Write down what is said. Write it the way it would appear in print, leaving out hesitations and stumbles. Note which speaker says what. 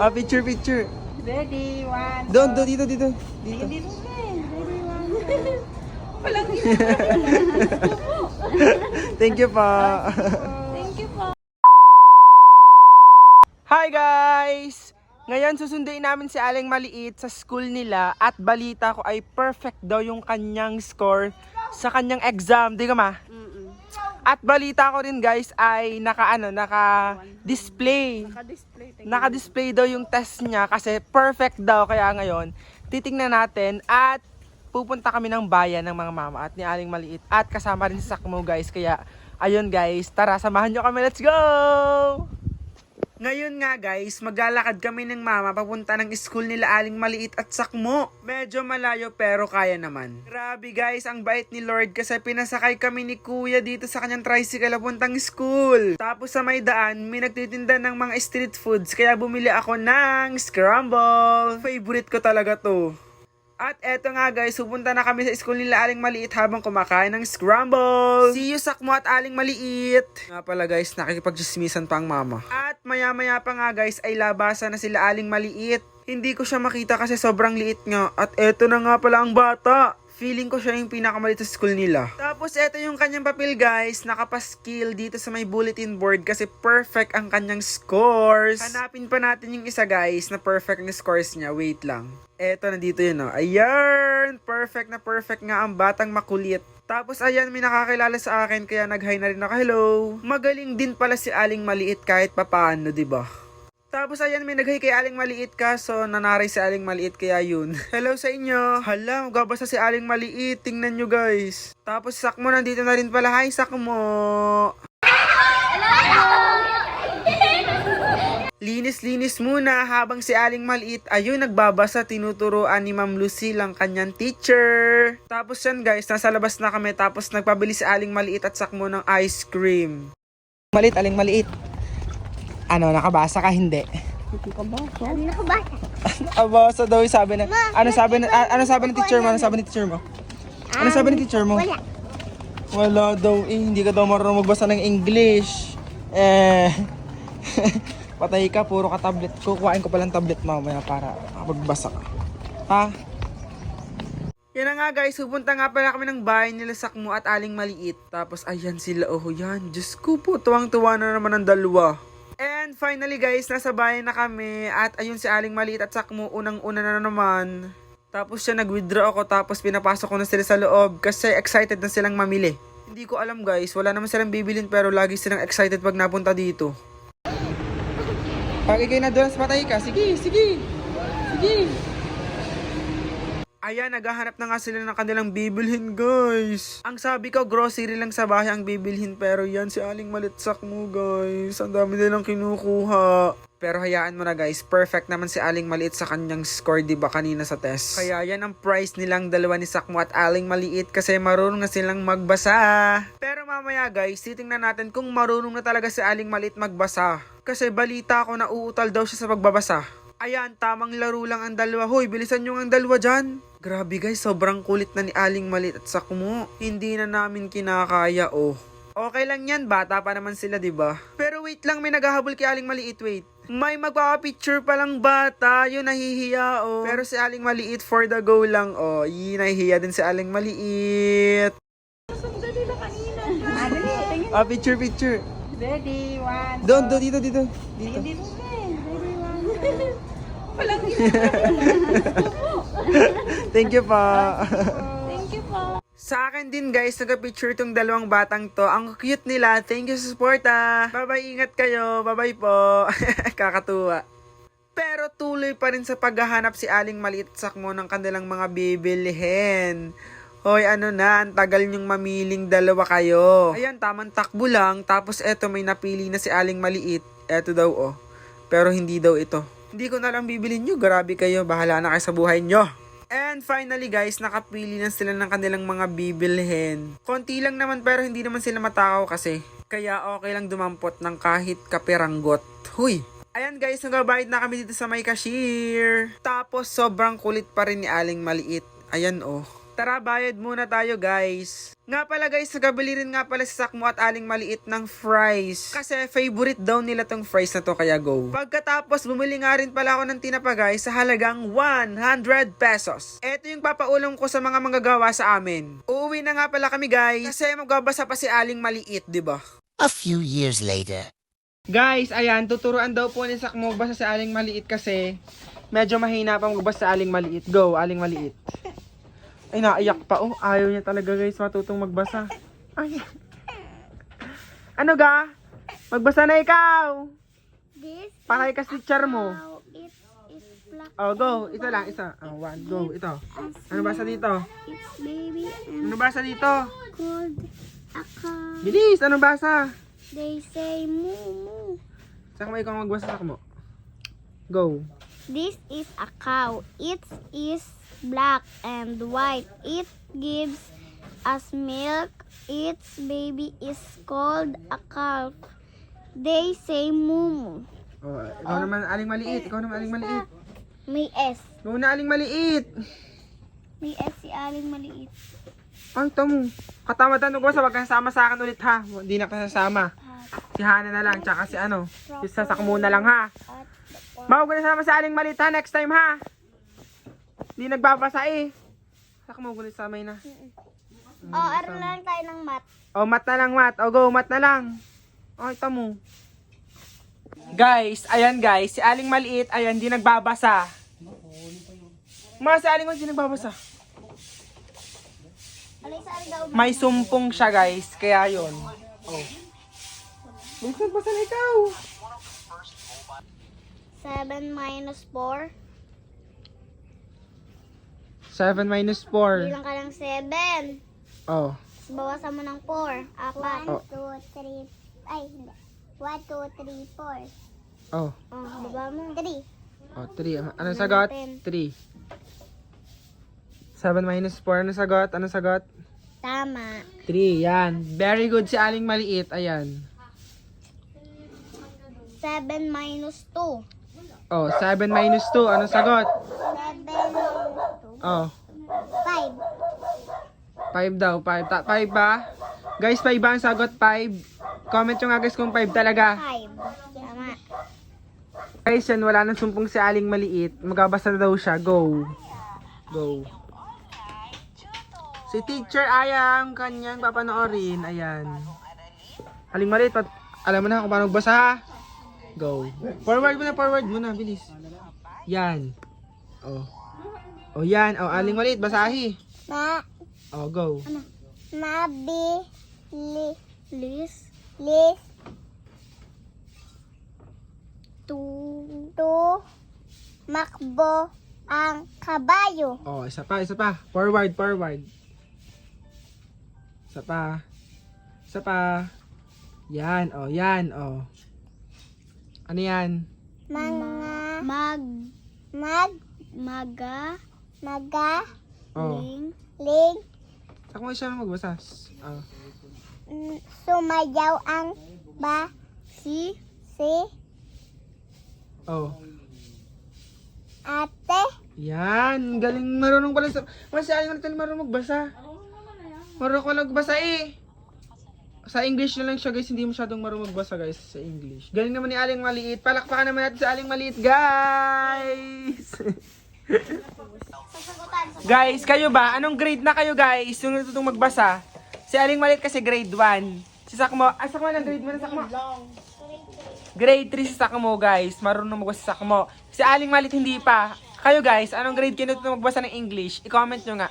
Speaker 1: Picture, picture.
Speaker 2: Ready, one.
Speaker 1: Doon, dito.
Speaker 2: Dito. Ready, one. Walang
Speaker 1: Thank you pa.
Speaker 2: Thank you po.
Speaker 1: Hi guys! Ngayon susunduin namin si Aling Maliit sa school nila at balita ko ay perfect daw yung kanyang score sa kanyang exam. Di ka ma? At balita ko rin guys ay naka-display. Naka-display daw yung test niya kasi perfect daw. Kaya ngayon, titingnan natin at pupunta kami ng bayan ng mga mama at ni Aling Maliit. At kasama rin si Sakmo guys. Kaya ayun guys, tara samahan nyo kami. Let's go! Ngayon nga guys, maglalakad kami ng mama papunta ng school nila Aling Maliit at Sakmo. Medyo malayo pero kaya naman. Grabe guys, ang bait ni Lord kasi pinasakay kami ni Kuya dito sa kanyang tricycle papuntang school. Tapos sa may daan, may nagtitinda ng mga street foods kaya bumili ako ng scramble. Favorite ko talaga to. At eto nga guys, pupunta na kami sa school nila Aling Maliit habang kumakain ng scramble. See you Sakmo at Aling Maliit. Nga pala guys, nakikipag-chismisan pa ang mama. At maya pa nga guys ay labasan na sila Aling Maliit. Hindi ko siya makita kasi sobrang liit nga. At eto na nga pala ang bata. Feeling ko siya yung pinakamalit sa school nila. Tapos eto yung kanyang papel guys, nakapaskil dito sa may bulletin board kasi perfect ang kanyang scores. Hanapin pa natin yung isa guys na perfect na scores niya. Wait lang. Eto, nandito yun oh. Ayan! Perfect na perfect nga ang batang makulit. Tapos ayan, may nakakilala sa akin kaya nag-hi na rin ako. Hello! Magaling din pala si Aling Maliit kahit papaano, diba? Tapos ayan, may nag-hi kay Aling Maliit kaso nanaray si Aling Maliit kaya yun. Hello sa inyo! Hala, magbabasa si Aling Maliit. Tingnan nyo guys. Tapos Sakmo nandito na rin pala. Hi Sakmo! Linis-linis muna habang si Aling Maliit ayun nagbabasa, tinuturuan ni Ma'am Lucy lang kanyang teacher. Tapos yan guys, nasa labas na kami tapos nagpabili si Aling Maliit at Sakmo ng ice cream. Maliit, Aling Maliit. Ano, nakabasa ka? Hindi.
Speaker 2: Nakabasa.
Speaker 1: Nakabasa daw yung sabi na. Ano sabi ng teacher mo? Ano sabi ng teacher mo? Ano sabi ng teacher mo?
Speaker 2: Wala.
Speaker 1: Wala daw eh. Hindi ka daw marunong magbasa ng English. Patay ka, puro ka tablet. Kukuhain ko palang tablet mamaya para magbasa ka. Ha? Yan na nga guys, pupunta nga pala kami ng bahay nila Sakmo at Aling Maliit. Tapos ayan sila, oh yan. Diyos ko po, tuwang-tuwa na naman ang dalawa. And finally guys, nasa bahay na kami. At ayun si Aling Maliit at Sakmo, unang-una na naman. Tapos siya nag-withdraw ako, tapos pinapasok ko na sila sa loob kasi excited na silang mamili. Hindi ko alam guys, wala naman silang bibilin pero lagi silang excited pag napunta dito. Pag ikay na doon, patay ka. Sige. Ayan, naghahanap na nga sila ng kanilang bibilhin guys. Ang sabi ko, grocery lang sa bahay ang bibilhin. Pero yan, si Aling Maliit Sakmo guys. Ang dami nilang kinukuha. Pero hayaan mo na guys, perfect naman si Aling Maliit sa kanyang score diba kanina sa test. Kaya yan ang prize nilang dalawa ni Sakmo at Aling Maliit kasi marunong na silang magbasa. Pero mamaya guys, titingnan natin kung marunong na talaga si Aling Maliit magbasa. Kasi balita ko na uutal daw siya sa pagbabasa. Ayan, tamang laro lang ang dalawa. Hoy, bilisan nyo ang dalawa dyan. Grabe guys, sobrang kulit na ni Aling Maliit at Sakmo. Hindi na namin kinakaya oh. Okay lang yan, bata pa naman sila diba? Pero wait lang, may naghahabol kay Aling Maliit, wait. May magpapapicture palang bata, yun nahihiya oh. Pero si Aling Maliit for the go lang oh. Nahihiya din si Aling Maliit.
Speaker 2: Sandali na kanina.
Speaker 1: Picture.
Speaker 2: Ready, one.
Speaker 1: Doon, dito.
Speaker 2: Dito. Ready, one. Walang
Speaker 1: Thank you pa.
Speaker 2: Thank you po.
Speaker 1: Sa akin din guys, nagka-picture tong dalawang batang to. Ang cute nila. Thank you sa support ah. Bye-bye, ingat kayo. Bye-bye po. Kakatuwa. Pero tuloy pa rin sa paghahanap si Aling Maliit Sakmo ng kanilang mga bibilhin. Hoy, ano na, ang tagal nyong mamiling dalawa kayo. Ayan, tamang takbo lang. Tapos eto, may napili na si Aling Maliit. Eto daw oh. Pero hindi daw ito. Hindi ko na lang bibilin nyo. Grabe kayo. Bahala na kayo sa buhay nyo. And finally guys, nakapili na sila ng kanilang mga bibilhin. Konti lang naman pero hindi naman sila matakaw kasi. Kaya okay lang dumampot ng kahit kaperanggot. Huy! Ayan guys, nagabayad na kami dito sa may cashier. Tapos sobrang kulit pa rin ni Aling Maliit. Ayan oh. Tara, bayad muna tayo guys. Nga pala guys, nagabili rin nga pala si Sakmo at Aling Maliit ng fries. Kasi favorite daw nila tong fries na to, kaya go. Pagkatapos, bumili nga rin pala ako ng tinapa guys sa halagang 100 pesos. Ito yung papaulam ko sa mga manggagawa sa amin. Uuwi na nga pala kami guys kasi magbabasa pa si Aling Maliit, di ba?
Speaker 3: A few years later.
Speaker 1: Guys, ayan, tuturuan daw po ni Sakmo magbasa sa Aling Maliit kasi medyo mahina pa magbasa sa Aling Maliit. Go, Aling Maliit. Ay, naiyak pa. Oh, ayaw niya talaga guys matutong magbasa. Ay. Ano ga? Magbasa na ikaw.
Speaker 4: This
Speaker 1: Pakay ka teacher mo.
Speaker 4: how it is black.
Speaker 1: Oh, go. Ito lang, isa. Oh, one, go. Ito. Ano basa dito?
Speaker 4: It's baby and
Speaker 1: Ano basa dito?
Speaker 4: called a cow.
Speaker 1: Bilis, ano basa?
Speaker 4: They say moo moo.
Speaker 1: Saka mo ikaw magbasa mo. Go.
Speaker 4: This is a cow. It is black and white. It gives us milk. Its baby is called a calf. They say moo moo.
Speaker 1: Oh, ikaw naman Aling Maliit. Ikaw naman Aling Maliit.
Speaker 4: May S.
Speaker 1: Go na Aling Maliit.
Speaker 4: May S si Aling Maliit.
Speaker 1: Ay, tamo. Katamad-ano ko sa wag kang sama sa akin ulit ha. Hindi na kasama. Si Hana na lang, tsaka si ano. Si Sakmo na lang ha.
Speaker 4: At
Speaker 1: Mawag na sama sa Aling Maliit ha, next time ha. Hindi nagbabasa eh. Sakmo, gulit sa may na.
Speaker 4: aral na lang tayo ng mat.
Speaker 1: Oh, mat na lang, mat. Oh, go, mat na lang. Ay, tamo. Guys, ayan guys. Si Aling Maliit, ayan, di nagbabasa. Si Aling Maliit, di nagbabasa.
Speaker 4: Alay sa daw.
Speaker 1: May sumpong siya guys, kaya yun. Oh. Minsan basa na ikaw.
Speaker 4: 7 minus 4.
Speaker 1: 7 minus 4.
Speaker 4: Bilang ka ng 7.
Speaker 1: Oh.
Speaker 4: Tapos bawasan mo ng 4. 4.
Speaker 1: Oh.
Speaker 4: 2, 3. Ay, hindi. 1, 2, 3, 4.
Speaker 1: Oh.
Speaker 4: Baba mo. 3.
Speaker 1: Oh, 3. Ano sagot? 3. 7 minus 4. Ano sagot? Ano sagot?
Speaker 4: Tama.
Speaker 1: 3. Yan. Very good si Aling Maliit. Ayan.
Speaker 4: 7 minus 2.
Speaker 1: Oh, 7 minus 2. Ano sagot?
Speaker 4: 7 minus 2.
Speaker 1: Oh.
Speaker 4: 5.
Speaker 1: 5 daw. 5 ba? Guys, 5 ba ang sagot? 5. Comment nyo nga guys kung 5 talaga.
Speaker 4: 5. Tama.
Speaker 1: Guys, yan. Wala nang sumpong si Aling Maliit. Magbabasa na daw siya. Go. Go. Si Teacher Ayang kanyang papanoorin. Ayan. Aling Maliit, alam mo na kung paano magbasa ha? Go. Forward mo na, bilis. Yan. Oh. Oh, yan. Oh, Aling Maliit, basahi. Oh, go.
Speaker 4: Lis. Makbo ang kabayo.
Speaker 1: Oh, isa pa. Forward. Isa pa. Yan, oh. Ano yan?
Speaker 4: Maga.
Speaker 1: Oh.
Speaker 4: Ling.
Speaker 1: Saka mo siya magbasa. Oh.
Speaker 4: Sumayaw ang si
Speaker 1: Oh.
Speaker 4: ate.
Speaker 1: Yan, galing marunong pala sa... Masyadong natin marunong magbasa. Marunong ko lang magbasa eh. Sa English na lang siya guys, hindi masyadong marunong magbasa guys sa English. Galing naman ni Aling Maliit. Palakpakan naman natin sa Aling Maliit guys. Guys, kayo ba? Anong grade na kayo guys? Yung natutong magbasa? Si Aling Maliit kasi grade 1. Si Sakmo, Sakmo lang grade 1 na Sakmo. Grade 3 si Sakmo guys. Marunong magbasa si Sakmo. Si Aling Maliit hindi pa. Kayo guys, anong grade kayo natutong magbasa ng English? I-comment nyo nga.